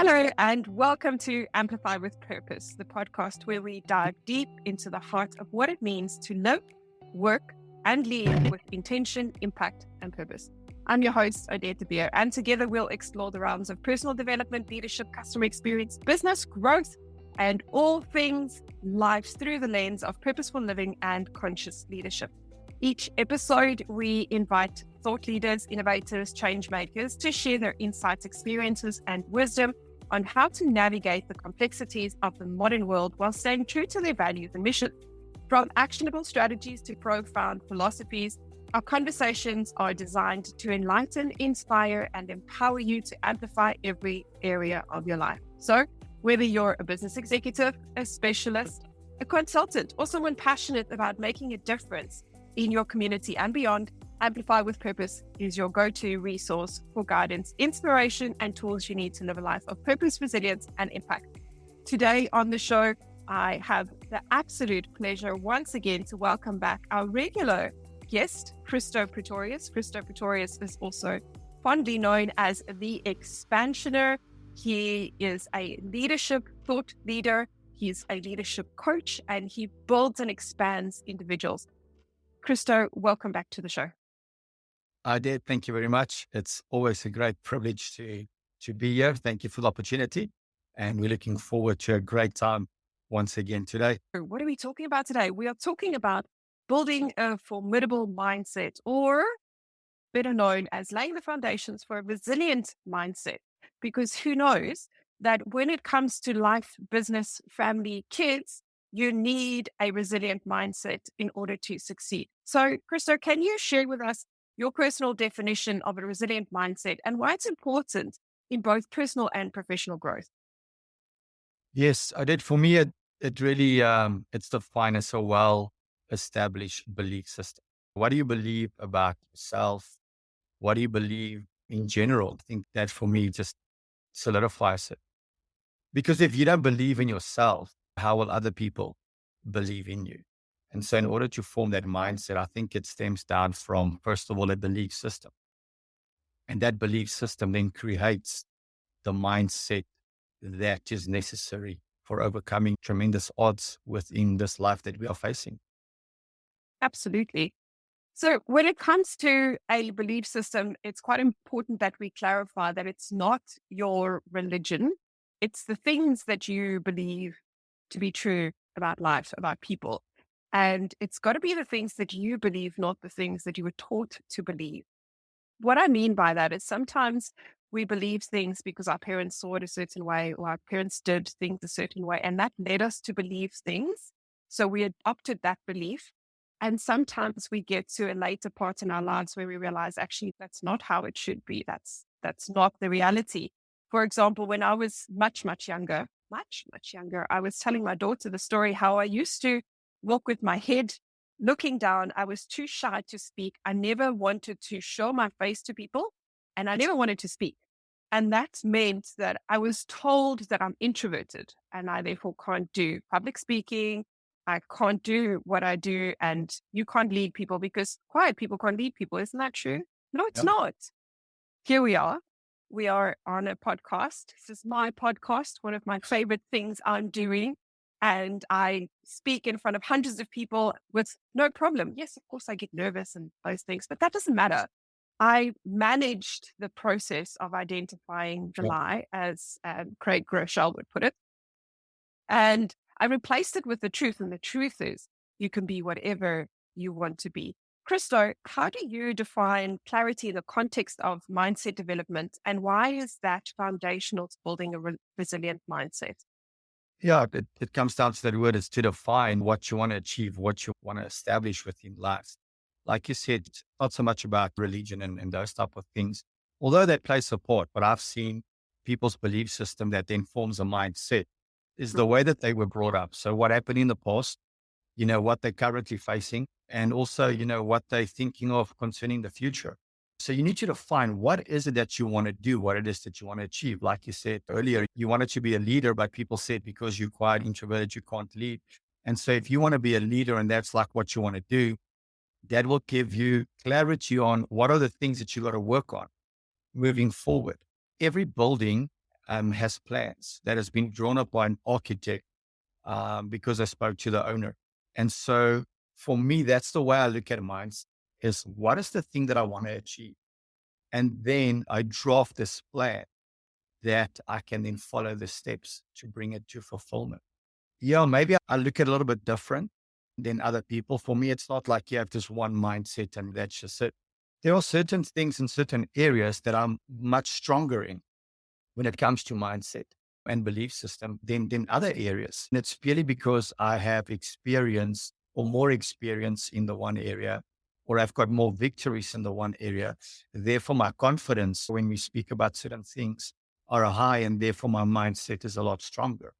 Hello, and welcome to Amplify with Purpose, the podcast where we dive deep into the heart of what it means to live, work, and lead with intention, impact, and purpose. I'm your host, Odette de Beer, and together we'll explore the realms of personal development, leadership, customer experience, business growth, and all things life through the lens of purposeful living and conscious leadership. Each episode, we invite thought leaders, innovators, change makers to share their insights, experiences, and wisdom on how to navigate the complexities of the modern world while staying true to their values and mission. From actionable strategies to profound philosophies, our conversations are designed to enlighten, inspire, and empower you to amplify every area of your life. So, whether you're a business executive, a specialist, a consultant, or someone passionate about making a difference in your community and beyond, Amplify with Purpose is your go-to resource for guidance, inspiration, and tools you need to live a life of purpose, resilience, and impact. Today on the show, I have the absolute pleasure once again to welcome back our regular guest, Christo Pretorius. Christo Pretorius is also fondly known as the Expansioner. He is a leadership thought leader. He's a leadership coach, and he builds and expands individuals. Christo, welcome back to the show. I did. Thank you very much. It's always a great privilege to be here. Thank you for the opportunity. And we're looking forward to a great time once again today. What are we talking about today? We are talking about building a formidable mindset, or better known as laying the foundations for a resilient mindset. Because who knows that when it comes to life, business, family, kids, you need a resilient mindset in order to succeed. So, Christo, can you share with us your personal definition of a resilient mindset and why it's important in both personal and professional growth? Yes, I did. For me, it really, it's defined as a well-established belief system. What do you believe about yourself? What do you believe in general? I think that for me just solidifies it. Because if you don't believe in yourself, how will other people believe in you? And so in order to form that mindset, I think it stems down from, first of all, a belief system. And that belief system then creates the mindset that is necessary for overcoming tremendous odds within this life that we are facing. Absolutely. So when it comes to a belief system, it's quite important that we clarify that it's not your religion. It's the things that you believe to be true about life, about people. And it's got to be the things that you believe, not the things that you were taught to believe. What I mean by that is sometimes we believe things because our parents saw it a certain way, or our parents did things a certain way, and that led us to believe things. So we adopted that belief. And sometimes we get to a later part in our lives where we realize actually that's not how it should be. That's not the reality. For example, when I was much younger, I was telling my daughter the story how I used to walk with my head looking down. I was too shy to speak. I never wanted to show my face to people, and I never wanted to speak. And that meant that I was told that I'm introverted and I therefore can't do public speaking. I can't do what I do, and you can't lead people because quiet people can't lead people. Isn't that true? No, it's not. Here we are. We are on a podcast. This is my podcast, one of my favorite things I'm doing. And I speak in front of hundreds of people with no problem. Yes, of course, I get nervous and those things, but that doesn't matter. I managed the process of identifying the lie, as Craig Groeschel would put it. And I replaced it with the truth. And the truth is you can be whatever you want to be. Christo, how do you define clarity in the context of mindset development, and why is that foundational to building a resilient mindset? Yeah, it comes down to that word, is to define what you want to achieve, what you want to establish within life. Like you said, it's not so much about religion and those type of things, although they play support. But I've seen people's belief system that then forms a mindset is the way that they were brought up. So what happened in the past, what they're currently facing, and also, what they're thinking of concerning the future. So you need to define what is it that you want to do, what it is that you want to achieve. Like you said earlier, you wanted to be a leader, but people said because you're quite introverted, you can't lead. And so if you want to be a leader and that's like what you want to do, that will give you clarity on what are the things that you got to work on moving forward. Every building has plans that has been drawn up by an architect because I spoke to the owner. And so for me, that's the way I look at mines is what is the thing that I want to achieve? And then I draft this plan that I can then follow the steps to bring it to fulfillment. Yeah, maybe I look at it a little bit different than other people. For me, it's not like you have just one mindset and that's just it. There are certain things in certain areas that I'm much stronger in when it comes to mindset and belief system than other areas. And it's purely because I have experience or more experience in the one area, or I've got more victories in the one area. Therefore, my confidence when we speak about certain things are high, and therefore my mindset is a lot stronger.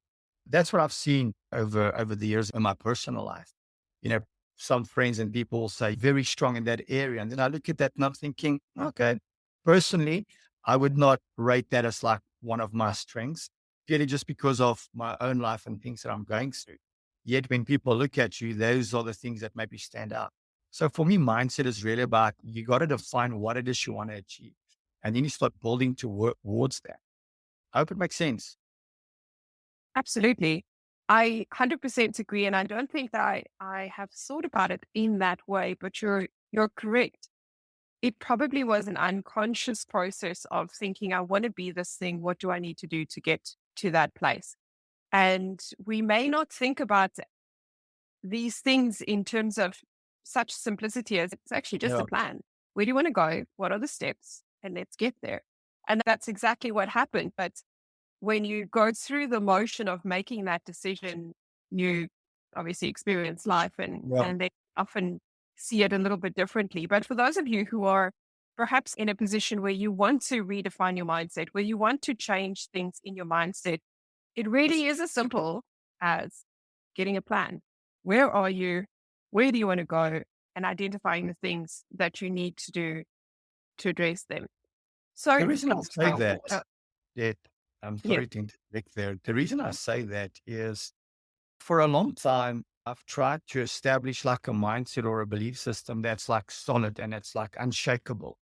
That's what I've seen over the years in my personal life. You know, some friends and people will say very strong in that area. And then I look at that and I'm thinking, okay, personally, I would not rate that as like one of my strengths, purely just because of my own life and things that I'm going through. Yet when people look at you, those are the things that maybe stand out. So for me, mindset is really about you got to define what it is you want to achieve. And then you start building to work towards that. I hope it makes sense. Absolutely. I 100% agree. And I don't think that I have thought about it in that way, but you're correct. It probably was an unconscious process of thinking, I want to be this thing. What do I need to do to get to that place? And we may not think about these things in terms of such simplicity as it's actually just Yeah. a plan. Where do you want to go? What are the steps? And let's get there. And that's exactly what happened. But when you go through the motion of making that decision, you obviously experience life Yeah. and they often see it a little bit differently. But for those of you who are perhaps in a position where you want to redefine your mindset, where you want to change things in your mindset, it really is as simple as getting a plan. Where are you? Where do you want to go? And identifying the things that you need to do to address them. So, The reason I say that, uh, that I'm yeah, sorry to interject there. The reason I say that is for a long time, I've tried to establish like a mindset or a belief system that's like solid and it's like unshakable.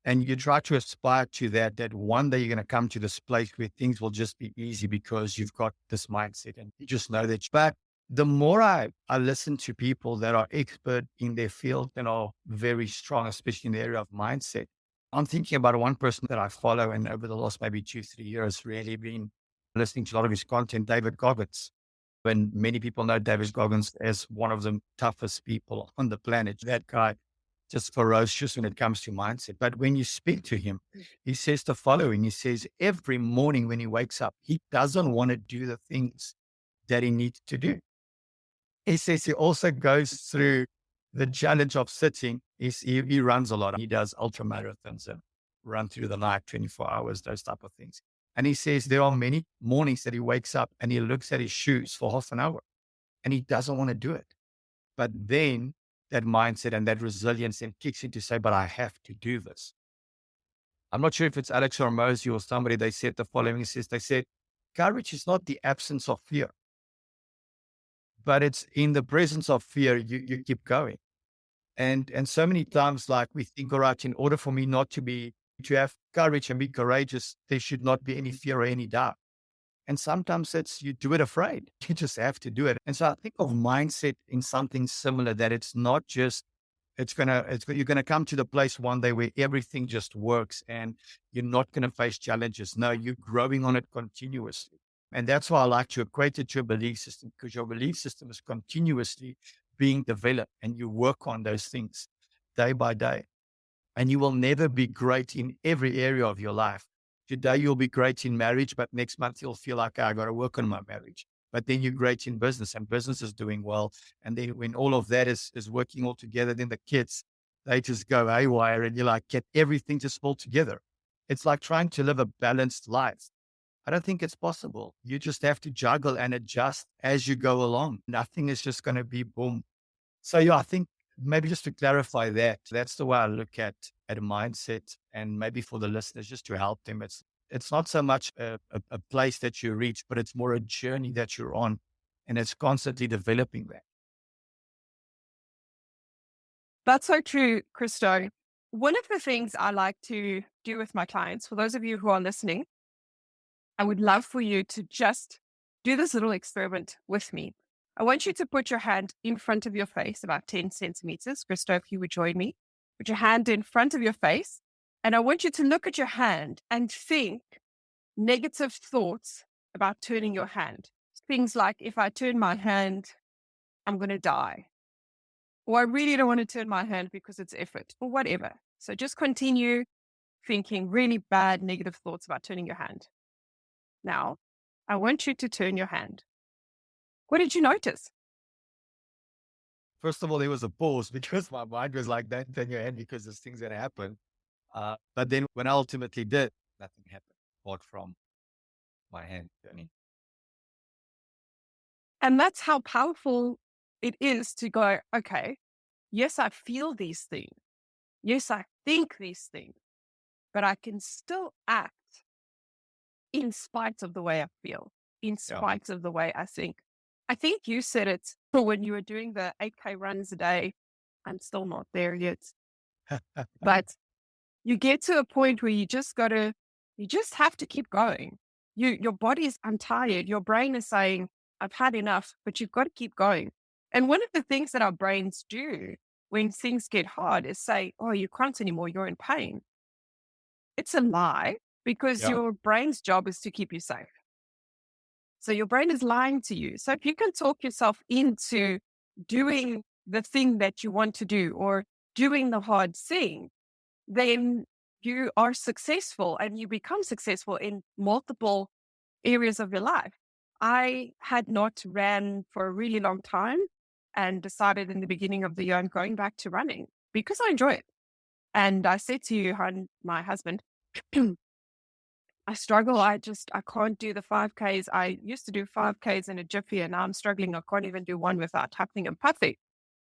And you try to aspire to that, that one day you're going to come to this place where things will just be easy because you've got this mindset and you just know that. But the more I listen to people that are expert in their field and are very strong, especially in the area of mindset, I'm thinking about one person that I follow and over the last maybe 2, 3 years, really been listening to a lot of his content, David Goggins. When many people know David Goggins as one of the toughest people on the planet, that guy just ferocious when it comes to mindset. But when you speak to him, he says the following. He says every morning when he wakes up, he doesn't want to do the things that he needs to do. He says he also goes through the challenge of sitting. He runs a lot. He does ultra marathons and run through the night, 24 hours, those type of things. And he says there are many mornings that he wakes up and he looks at his shoes for half an hour and he doesn't want to do it. But then that mindset and that resilience then kicks in to say, but I have to do this. I'm not sure if it's Alex or Mosey or somebody, they said the following, they said, courage is not the absence of fear, but it's in the presence of fear, you keep going. And so many times, like we think, all right, in order for me not to have courage and be courageous, there should not be any fear or any doubt. And sometimes it's you do it afraid. You just have to do it. And so I think of mindset in something similar that it's not just you're gonna come to the place one day where everything just works and you're not gonna face challenges. No, you're growing on it continuously. And that's why I like to equate it to a belief system, because your belief system is continuously being developed and you work on those things day by day. And you will never be great in every area of your life. Today, you'll be great in marriage, but next month, you'll feel like, I got to work on my marriage. But then you're great in business and business is doing well. And then when all of that is working all together, then the kids, they just go haywire and you like get everything just fall together. It's like trying to live a balanced life. I don't think it's possible. You just have to juggle and adjust as you go along. Nothing is just going to be boom. So yeah, I think maybe just to clarify that, that's the way I look at a mindset, and maybe for the listeners, just to help them, it's not so much a place that you reach, but it's more a journey that you're on, and it's constantly developing that. that's so true, Christo. One of the things I like to do with my clients, for those of you who are listening, I would love for you to just do this little experiment with me. I want you to put your hand in front of your face, about 10 centimeters. Christo, if you would join me, put your hand in front of your face. And I want you to look at your hand and think negative thoughts about turning your hand. Things like, if I turn my hand, I'm going to die. Or I really don't want to turn my hand because it's effort, or whatever. So just continue thinking really bad, negative thoughts about turning your hand. Now, I want you to turn your hand. What did you notice? First of all, there was a pause because my mind was like, don't turn your head because this thing's going to happen. But then when I ultimately did, nothing happened apart from my hand turning. And that's how powerful it is to go, okay, yes, I feel these things. Yes, I think these things, but I can still act in spite of the way I feel, in spite of the way I think. I think you said it when you were doing the 8K runs a day. I'm still not there yet, but you get to a point where you just have to keep going. Your body is untired. Your brain is saying, I've had enough, but you've got to keep going. And one of the things that our brains do when things get hard is say, oh, you can't anymore. You're in pain. It's a lie because your brain's job is to keep you safe. So your brain is lying to you. So if you can talk yourself into doing the thing that you want to do or doing the hard thing, then you are successful and you become successful in multiple areas of your life. I had not ran for a really long time and decided in the beginning of the year I'm going back to running because I enjoy it. And I said to my husband, I struggle. I can't do the 5Ks. I used to do 5Ks in a jiffy and now I'm struggling. I can't even do one without huffing and puffing.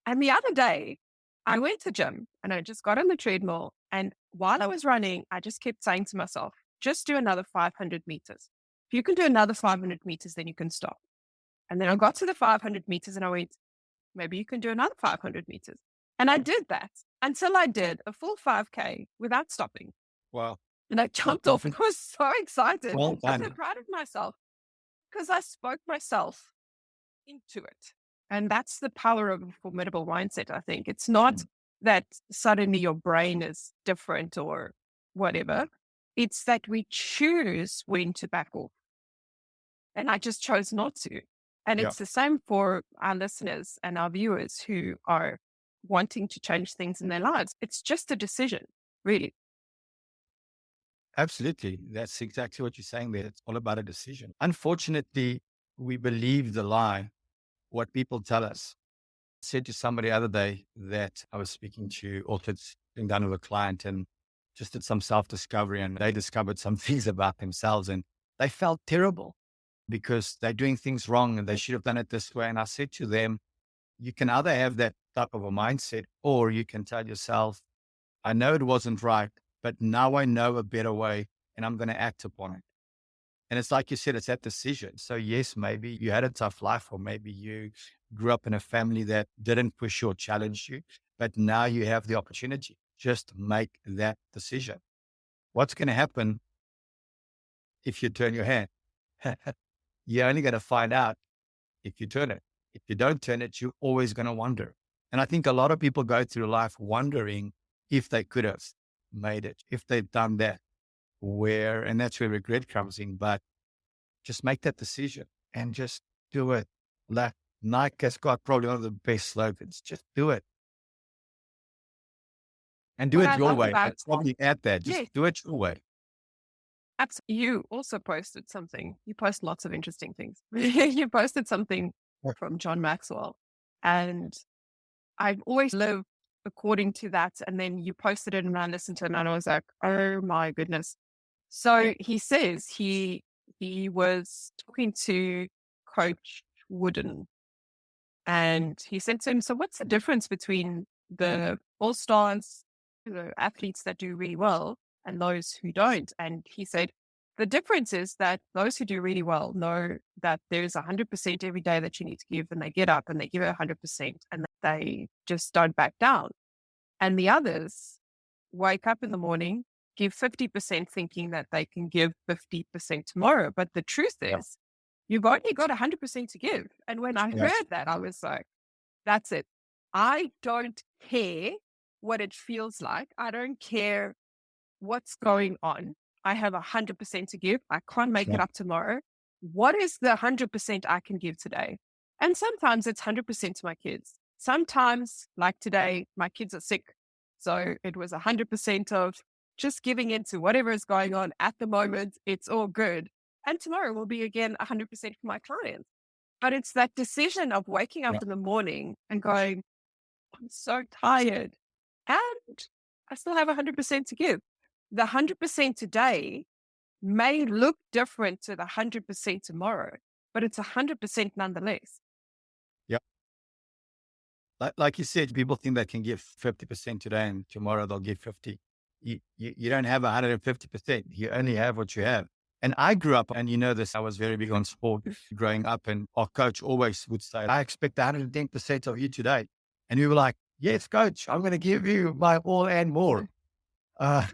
And the other day I went to gym and I just got on the treadmill. And while I was running, I just kept saying to myself, just do another 500 meters. If you can do another 500 meters, then you can stop. And then I got to the 500 meters and I went, maybe you can do another 500 meters. And I did that until I did a full 5K without stopping. Wow. And I jumped off and I was so excited. Well I'm done. so proud of myself because I spoke myself into it. And that's the power of a formidable mindset, I think. It's not that suddenly your brain is different or whatever. It's that we choose when to back off. And I just chose not to. And it's the same for our listeners and our viewers who are wanting to change things in their lives. It's just a decision, really. Absolutely. That's exactly what you're saying there. It's all about a decision. Unfortunately, we believe the lie, what people tell us. I said to somebody the other day that I was speaking to, also sitting down with a client and just did some self-discovery and they discovered some things about themselves and they felt terrible because they're doing things wrong and they should have done it this way. And I said to them, you can either have that type of a mindset or you can tell yourself, I know it wasn't right, but now I know a better way and I'm going to act upon it. And it's like you said, it's that decision. So yes, maybe you had a tough life or maybe you grew up in a family that didn't push you or challenge you, but now you have the opportunity. Just make that decision. What's going to happen if you turn your hand? You're only going to find out if you turn it. If you don't turn it, you're always going to wonder. And I think a lot of people go through life wondering if they could have made it, if they've done that, and that's where regret comes in. But just make that decision and just do it. Like Nike has got probably one of the best slogans. Just do it. And do it your way. I'd probably add that. Just do it your way. Absolutely. You also posted something. You post lots of interesting things. You posted something from John Maxwell. And I've always lived according to that. And then you posted it and I listened to it and I was like, oh my goodness. So he says he was talking to Coach Wooden and he said to him, so what's the difference between the all-stars, the athletes that do really well and those who don't? And he said, the difference is that those who do really well know that there's 100% every day that you need to give and they get up and they give it 100% and they just don't back down. And the others wake up in the morning give 50% thinking that they can give 50% tomorrow. But the truth Yeah. is, you've only got 100% to give. And when I Yes. heard that, I was like, that's it. I don't care what it feels like. I don't care what's going on. I have 100% to give. I can't make Yeah. it up tomorrow. What is the 100% I can give today? And sometimes it's 100% to my kids. Sometimes, like today, my kids are sick. So it was 100% of just giving into whatever is going on at the moment. It's all good. And tomorrow will be again 100% for my clients. But it's that decision of waking up Yeah. in the morning and going, I'm so tired. And I still have 100% to give. The 100% today may look different to the 100% tomorrow, but it's 100% nonetheless. Yeah. Like you said, people think they can give 50% today and tomorrow they'll give 50. You don't have 150%. You only have what you have. And I grew up, and you know this, I was very big on sport growing up, and our coach always would say, I expect 110% of you today. And we were like, yes, coach, I'm going to give you my all and more. Uh,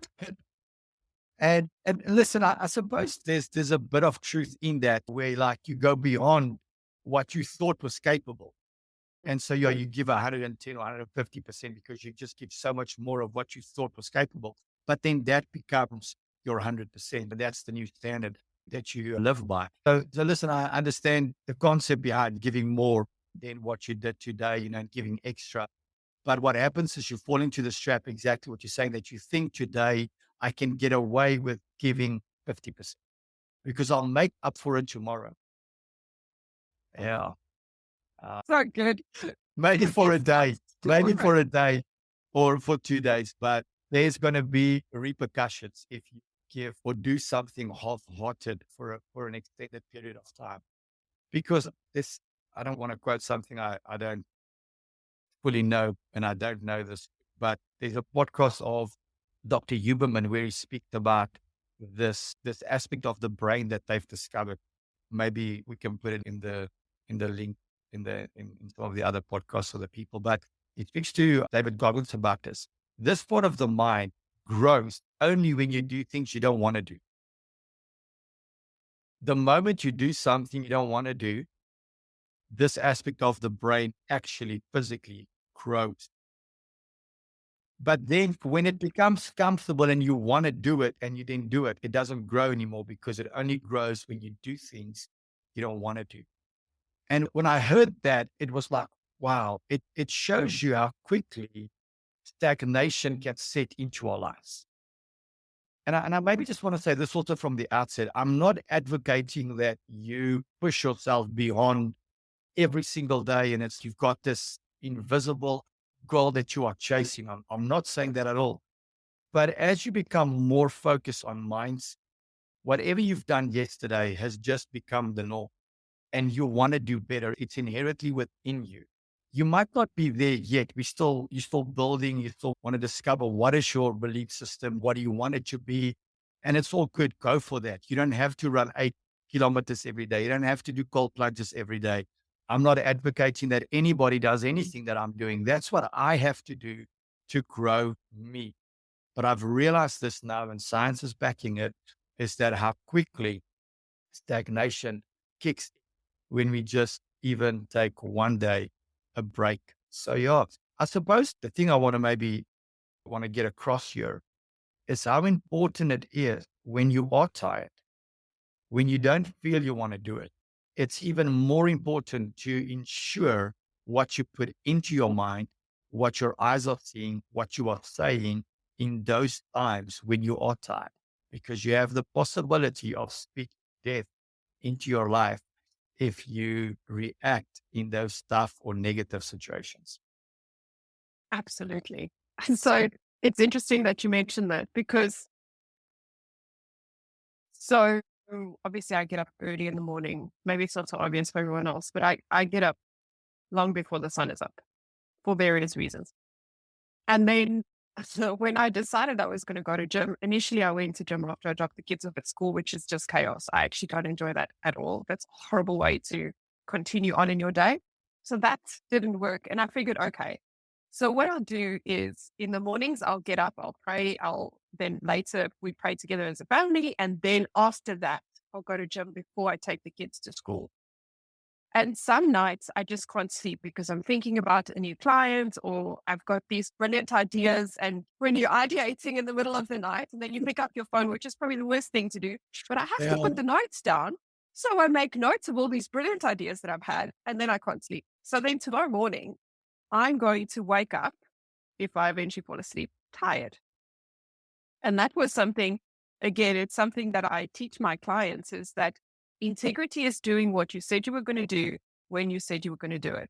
and listen, I suppose there's a bit of truth in that, where like you go beyond what you thought was capable. And so yeah, you give 110 or 150% because you just give so much more of what you thought was capable. But then that becomes your 100%. And that's the new standard that you live by. So listen, I understand the concept behind giving more than what you did today, and giving extra. But what happens is you fall into this trap, exactly what you're saying, that you think today I can get away with giving 50% because I'll make up for it tomorrow. Yeah. So good. Maybe for a day, maybe Right. for a day or for 2 days, but there's going to be repercussions if you give or do something half-hearted for an extended period of time. Because this, I don't want to quote something I don't fully know, and I don't know this, but there's a podcast of Dr. Huberman where he speaks about this aspect of the brain that they've discovered. Maybe we can put it in the link in some of the other podcasts for the people. But it speaks to David Goggins about this. This part of the mind grows only when you do things you don't want to do. The moment you do something you don't want to do, this aspect of the brain actually physically grows. But then when it becomes comfortable and you want to do it and you then do it, it doesn't grow anymore because it only grows when you do things you don't want to do. And when I heard that, it was like, wow, it shows you how quickly stagnation can set into our lives. And I maybe just want to say this also from the outset. I'm not advocating that you push yourself beyond every single day and you've got this invisible goal that you are chasing. I'm not saying that at all. But as you become more focused on minds, whatever you've done yesterday has just become the norm and you want to do better. It's inherently within you. You might not be there yet. You're still building. You still want to discover what is your belief system? What do you want it to be? And it's all good. Go for that. You don't have to run 8 kilometers every day. You don't have to do cold plunges every day. I'm not advocating that anybody does anything that I'm doing. That's what I have to do to grow me. But I've realized this now, and science is backing it, is that how quickly stagnation kicks when we just even take one day a break. So yeah, I suppose the thing I want to maybe want to get across here is how important it is when you are tired, when you don't feel you want to do it. It's even more important to ensure what you put into your mind, what your eyes are seeing, what you are saying in those times when you are tired, because you have the possibility of speaking death into your life if you react in those tough or negative situations. Absolutely. And so it's interesting that you mentioned that because so obviously I get up early in the morning. Maybe it's not so obvious for everyone else, but I get up long before the sun is up for various reasons. And then so when I decided I was going to go to gym, initially I went to gym after I dropped the kids off at school, which is just chaos. I actually don't enjoy that at all. That's a horrible way to continue on in your day. So that didn't work. And I figured, okay, so what I'll do is in the mornings, I'll get up, I'll pray, I'll Then later we pray together as a family. And then after that, I'll go to gym before I take the kids to school. And some nights I just can't sleep because I'm thinking about a new client or I've got these brilliant ideas. And when you're ideating in the middle of the night and then you pick up your phone, which is probably the worst thing to do, but I have to put the notes down. So I make notes of all these brilliant ideas that I've had and then I can't sleep. So then tomorrow morning, I'm going to wake up, if I eventually fall asleep, tired. And that was something, again, it's something that I teach my clients is that integrity is doing what you said you were going to do when you said you were going to do it.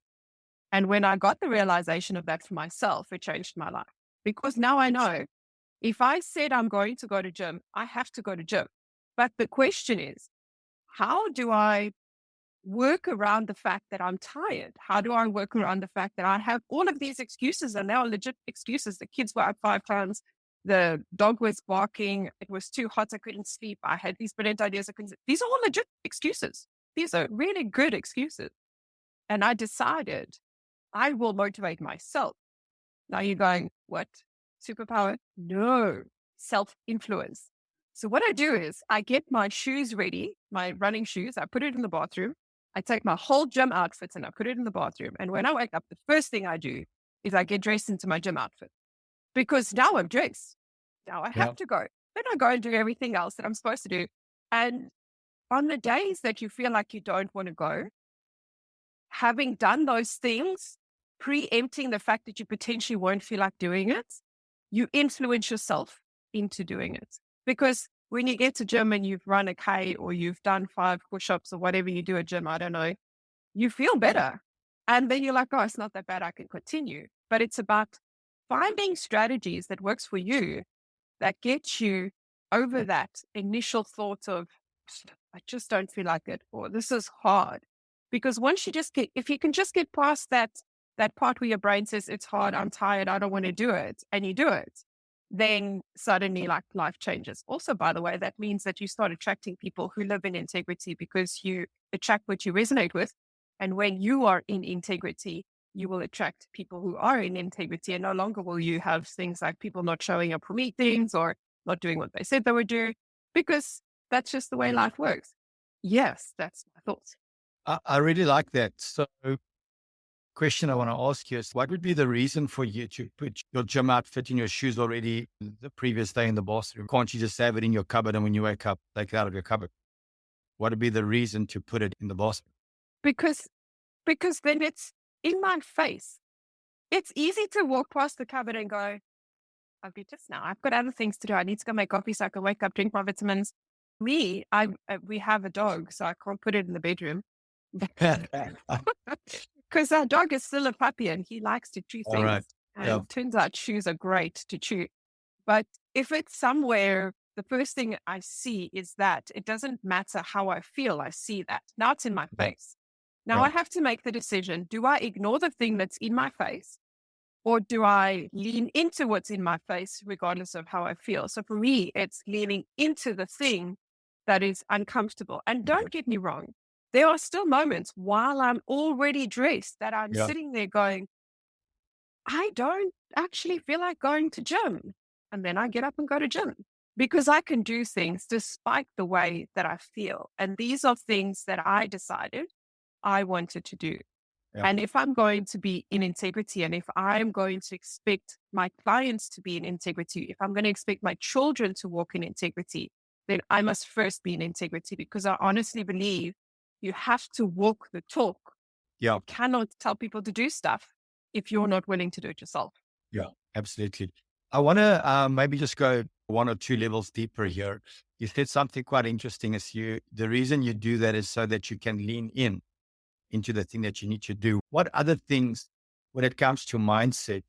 And when I got the realization of that for myself, it changed my life because now I know if I said I'm going to go to gym, I have to go to gym. But the question is, how do I work around the fact that I'm tired? How do I work around the fact that I have all of these excuses and they are legit excuses? The kids were up 5 times. The dog was barking. It was too hot. I couldn't sleep. I had these brilliant ideas. These are all legit excuses. These are really good excuses. And I decided I will motivate myself. Now you're going, what? Superpower? No, self-influence. So what I do is I get my shoes ready, my running shoes. I put it in the bathroom. I take my whole gym outfit and I put it in the bathroom. And when I wake up, the first thing I do is I get dressed into my gym outfit because now I'm dressed. Now I have to go. Then I go and do everything else that I'm supposed to do. And on the days that you feel like you don't want to go, having done those things, preempting the fact that you potentially won't feel like doing it, you influence yourself into doing it. Because when you get to gym and you've run a K or you've done 5 push-ups or whatever you do at gym, I don't know, you feel better. And then you're like, oh, it's not that bad. I can continue. But it's about finding strategies that works for you that gets you over that initial thought of, I just don't feel like it, or this is hard. Because once you just if you can just get past that part where your brain says, it's hard, I'm tired, I don't want to do it, and you do it, then suddenly like life changes. Also, by the way, that means that you start attracting people who live in integrity because you attract what you resonate with. And when you are in integrity, you will attract people who are in integrity and no longer will you have things like people not showing up for meetings or not doing what they said they would do because that's just the way life works. Yes, that's my thoughts. I really like that. So question I want to ask you is what would be the reason for you to put your gym outfit in your shoes already the previous day in the bathroom? Can't you just have it in your cupboard and when you wake up, take it out of your cupboard? What would be the reason to put it in the bathroom? Because then it's in my face. It's easy to walk past the cupboard and go, I'll be just now. I've got other things to do. I need to go make coffee so I can wake up, drink my vitamins. We have a dog, so I can't put it in the bedroom. Because our dog is still a puppy and he likes to chew All things. right. And Yeah. it turns out shoes are great to chew. But if it's somewhere, the first thing I see is that it doesn't matter how I feel. I see that. Now it's in my Yeah. face. Now Yeah. I have to make the decision. Do I ignore the thing that's in my face? Or do I lean into what's in my face, regardless of how I feel? So for me, it's leaning into the thing that is uncomfortable. And don't get me wrong, there are still moments while I'm already dressed that I'm Yeah. sitting there going, I don't actually feel like going to gym. And then I get up and go to gym because I can do things despite the way that I feel. And these are things that I decided I wanted to do. Yeah. And if I'm going to be in integrity and if I'm going to expect my clients to be in integrity, if I'm going to expect my children to walk in integrity, then I must first be in integrity because I honestly believe you have to walk the talk. Yeah. You cannot tell people to do stuff if you're not willing to do it yourself. Yeah, absolutely. I want to maybe just go 1 or 2 levels deeper here. You said something quite interesting is the reason you do that is so that you can lean into the thing that you need to do. What other things, when it comes to mindset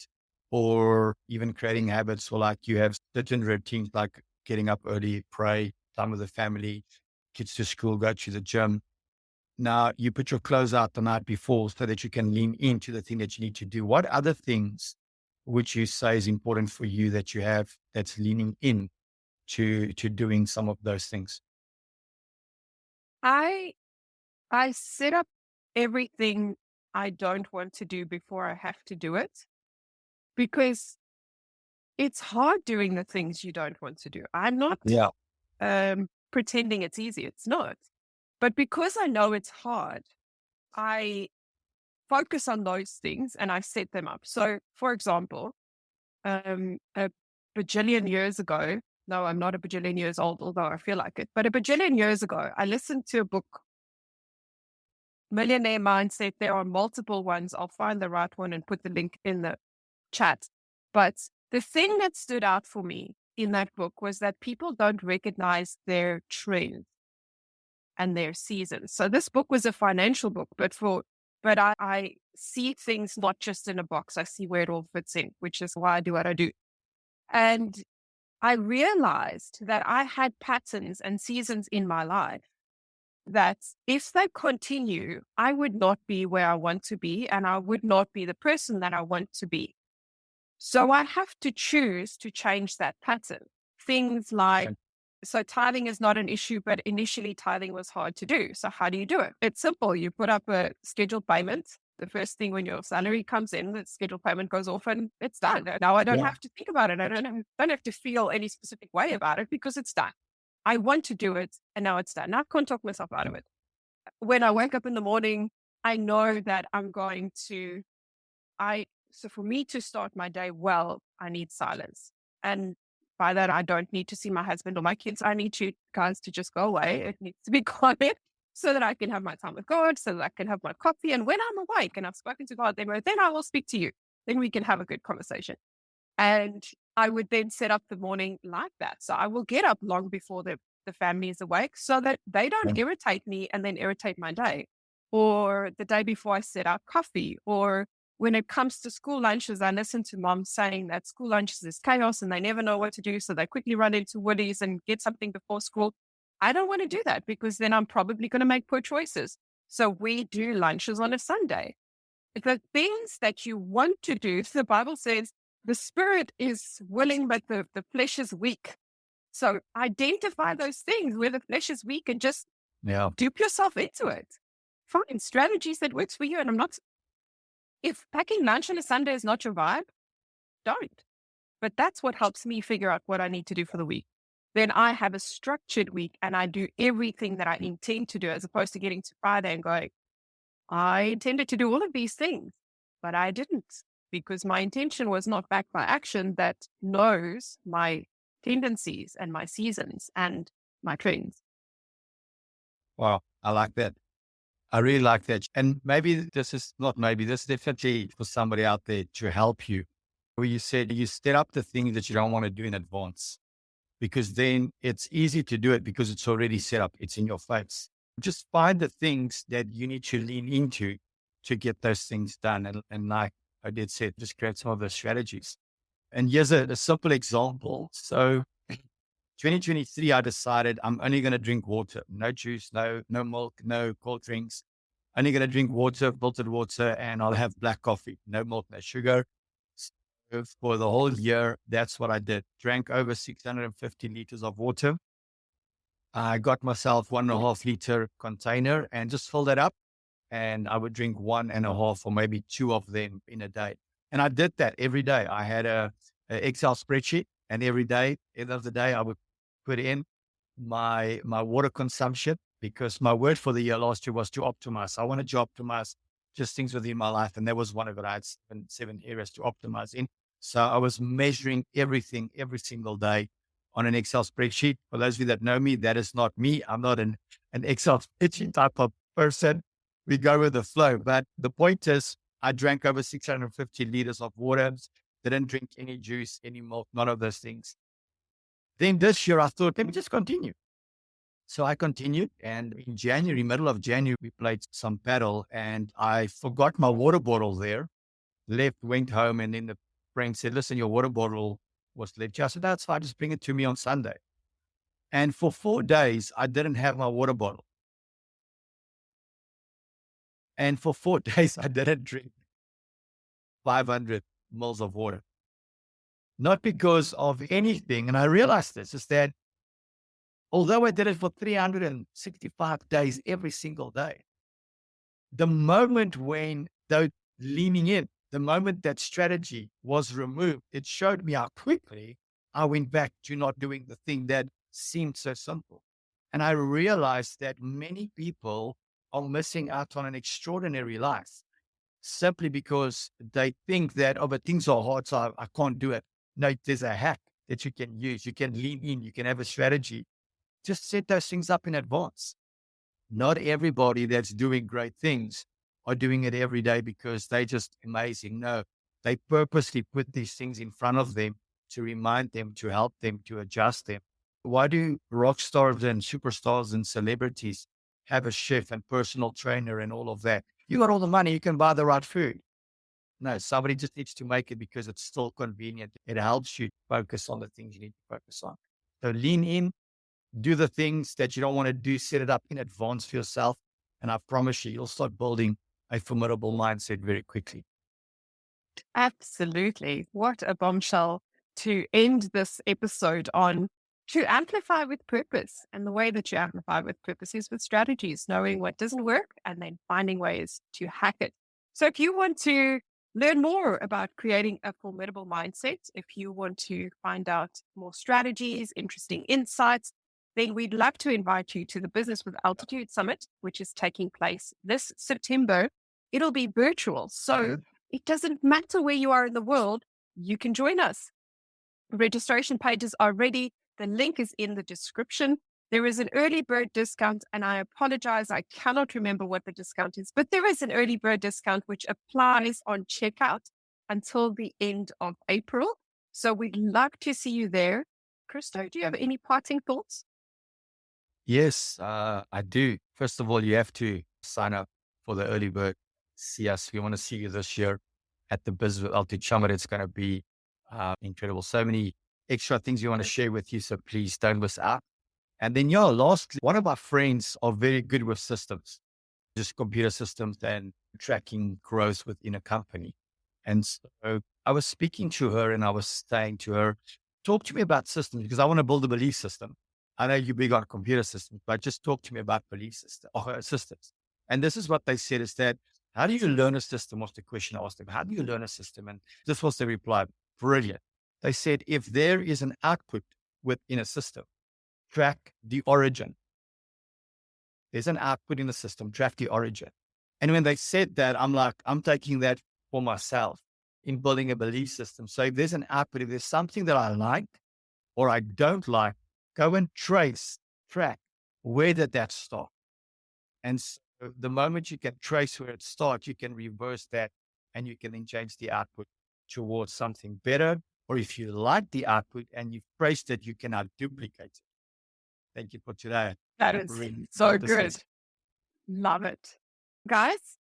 or even creating habits, or like you have certain routines like getting up early, pray, time with the family, kids to school, go to the gym. Now you put your clothes out the night before so that you can lean into the thing that you need to do. What other things would you say is important for you that you have that's leaning in to doing some of those things? I set up everything I don't want to do before I have to do it because it's hard doing the things you don't want to do. I'm not Yeah. pretending it's easy. It's not. But because I know it's hard, I focus on those things and I set them up. So, for example, a bajillion years ago, no, I'm not a bajillion years old, although I feel like it, but a bajillion years ago, I listened to a book, Millionaire Mindset. There are multiple ones. I'll find the right one and put the link in the chat. But the thing that stood out for me in that book was that people don't recognize their trends and their seasons. So this book was a financial book, but I see things not just in a box. I see where it all fits in, which is why I do what I do. And I realized that I had patterns and seasons in my life that if they continue, I would not be where I want to be and I would not be the person that I want to be. So I have to choose to change that pattern. Things like, Okay. so tithing is not an issue, but initially tithing was hard to do. So how do you do it? It's simple. You put up a scheduled payment. The first thing when your salary comes in, the scheduled payment goes off and it's done. Now I don't Yeah. have to think about it. I don't have to feel any specific way about it because it's done. I want to do it and now it's done. Now I can't talk myself out of it. When I wake up in the morning, I know that I'm going to so for me to start my day well, I need silence. And by that, I don't need to see my husband or my kids. I need you guys to just go away. It needs to be quiet so that I can have my time with God, so that I can have my coffee. And when I'm awake and I've spoken to God, then I will speak to you. Then we can have a good conversation. And I would then set up the morning like that. So I will get up long before the family is awake so that they don't Yeah. irritate me and then irritate my day. Or the day before I set out coffee. Or when it comes to school lunches, I listen to mom saying that school lunches is chaos and they never know what to do. So they quickly run into Woody's and get something before school. I don't want to do that because then I'm probably going to make poor choices. So we do lunches on a Sunday. The things that you want to do, the Bible says the spirit is willing, but the flesh is weak. So identify those things where the flesh is weak and just Yeah. dupe yourself into it. Find strategies that works for you. And if packing lunch on a Sunday is not your vibe, don't. But that's what helps me figure out what I need to do for the week. Then I have a structured week and I do everything that I intend to do as opposed to getting to Friday and going, I intended to do all of these things, but I didn't because my intention was not backed by action that knows my tendencies and my seasons and my trends. Wow. I like that. I really like that. And maybe this is not maybe, this is definitely for somebody out there to help you. Where you said you set up the things that you don't want to do in advance, because then it's easy to do it because it's already set up. It's in your face. Just find the things that you need to lean into to get those things done. And like I did say, just create some of those strategies. And here's a simple example. So 2023, I decided I'm only going to drink water, no juice, no milk, no cold drinks. Only going to drink water, filtered water, and I'll have black coffee, no milk, no sugar. So for the whole year, that's what I did. Drank over 650 liters of water. I got myself 1.5 liter container and just filled it up. And I would drink 1.5 or maybe 2 of them in a day. And I did that every day. I had a Excel spreadsheet, and every day, end of the day, I would put in my water consumption, because my word for the year last year was to optimize. I wanted to optimize just things within my life. And that was one of it. I had seven areas to optimize in. So I was measuring everything every single day on an Excel spreadsheet. For those of you that know me, that is not me. I'm not an Excel spreadsheet type of person. We go with the flow. But the point is, I drank over 650 liters of water, didn't drink any juice, any milk, none of those things. Then this year I thought, let me just continue. So I continued. And in January, middle of January, we played some paddle and I forgot my water bottle there, left, went home. And then the friend said, listen, your water bottle was left. I said, that's fine. Just bring it to me on Sunday. And for 4 days, I didn't have my water bottle. And for 4 days, I didn't drink 500 mils of water. Not because of anything. And I realized this is that although I did it for 365 days, every single day, the moment when they're leaning in, The moment that strategy was removed, it showed me how quickly I went back to not doing the thing that seemed so simple. And I realized that many people are missing out on an extraordinary life simply because they think that, oh, but things are hard, so I can't do it. No, there's a hack that you can use. You can lean in, you can have a strategy. Just set those things up in advance. Not everybody that's doing great things are doing it every day because they just amazing. No, they purposely put these things in front of them to remind them, to help them, to adjust them. Why do rock stars and superstars and celebrities have a chef and personal trainer and all of that? You got all the money, you can buy the right food. No, somebody just needs to make it because it's still convenient. It helps you focus on the things you need to focus on. So lean in, do the things that you don't want to do, set it up in advance for yourself. And I promise you, you'll start building a formidable mindset very quickly. Absolutely. What a bombshell to end this episode on. To amplify with purpose. And the way that you amplify with purpose is with strategies, knowing what doesn't work and then finding ways to hack it. So if you want to learn more about creating a formidable mindset, if you want to find out more strategies, interesting insights, then we'd love to invite you to the Business with Altitude Summit, which is taking place this September. It'll be virtual. So it doesn't matter where you are in the world, you can join us. Registration pages are ready. The link is in the description. There is an early bird discount, and I apologize, I cannot remember what the discount is, but there is an early bird discount which applies on checkout until the end of April. So we'd love to see you there. Christo, do you have any parting thoughts? Yes, I do. First of all, you have to sign up for the early bird. See us. We want to see you this year at the Business with Altitude Summit. It's going to be incredible. So many extra things we want to share with you. So please don't miss out. And then, lastly, one of my friends are very good with systems, just computer systems and tracking growth within a company. And so I was speaking to her and I was saying to her, talk to me about systems because I want to build a belief system. I know you're big on computer systems, but just talk to me about belief system or systems. And this is what they said is that, how do you learn a system? Was the question I asked them. How do you learn a system? And this was the reply. Brilliant. They said, if there is an output within a system, track the origin. There's an output in the system, track the origin. And when they said that, I'm like, I'm taking that for myself in building a belief system. So if there's an output, if there's something that I like or I don't like, go and track, where did that start? And so the moment you can trace where it starts, you can reverse that and you can then change the output towards something better. Or if you like the output and you've traced it, you cannot duplicate it. Thank you for today. That is so good. Love it. Guys,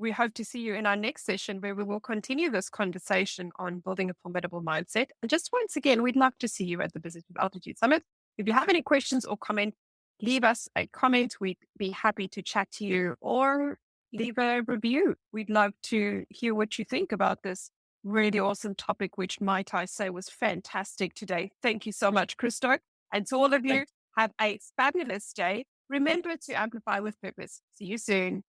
we hope to see you in our next session where we will continue this conversation on building a formidable mindset. And just once again, we'd love to see you at the Business with Altitude Summit. If you have any questions or comments, leave us a comment. We'd be happy to chat to you or leave a review. We'd love to hear what you think about this really awesome topic, which might I say was fantastic today. Thank you so much, Christo. And to all of you, have a fabulous day. Remember to amplify with purpose. See you soon.